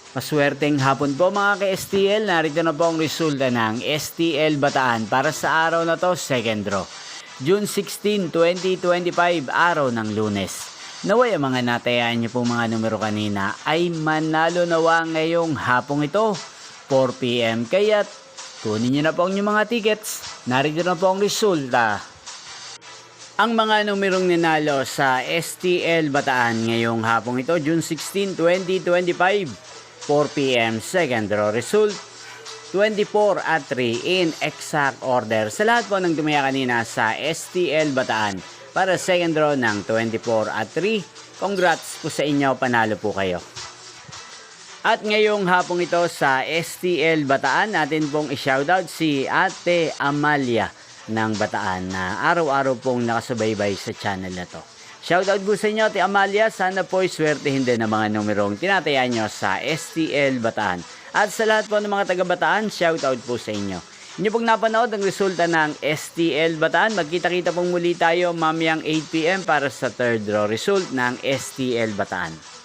Maswerteng hapon po mga ka-STL, narito na po ang resulta ng STL Bataan para sa araw na to, second draw. June 16, 2025, araw ng Lunes. Naway ang mga natayaan niyo po mga numero kanina ay manalo nawa ngayong hapong ito, 4 PM. Kaya't kunin niyo na po ang inyong mga tickets, narito na po ang resulta. Ang mga numerong ninalo sa STL Bataan ngayong hapong ito, June 16, 2025, 4 PM, second draw result, 24 at 3 in exact order. Sa lahat po ng tumaya kanina sa STL Bataan para second draw ng 24 at 3, congrats po sa inyo, panalo po kayo. At ngayong hapong ito sa STL Bataan, natin pong i-shoutout si Ate Amalia ng Bataan na araw-araw pong nakasubaybay sa channel na to. Shoutout po sa inyo, Ate Amalia. Sana po'y swertehin din ang mga numerong tinatayaan nyo sa STL Bataan. At sa lahat po ng mga taga-Bataan, shoutout po sa inyo. Inyo pong napanood ang resulta ng STL Bataan. Magkita-kita pong muli tayo mamayang 8 PM para sa third draw result ng STL Bataan.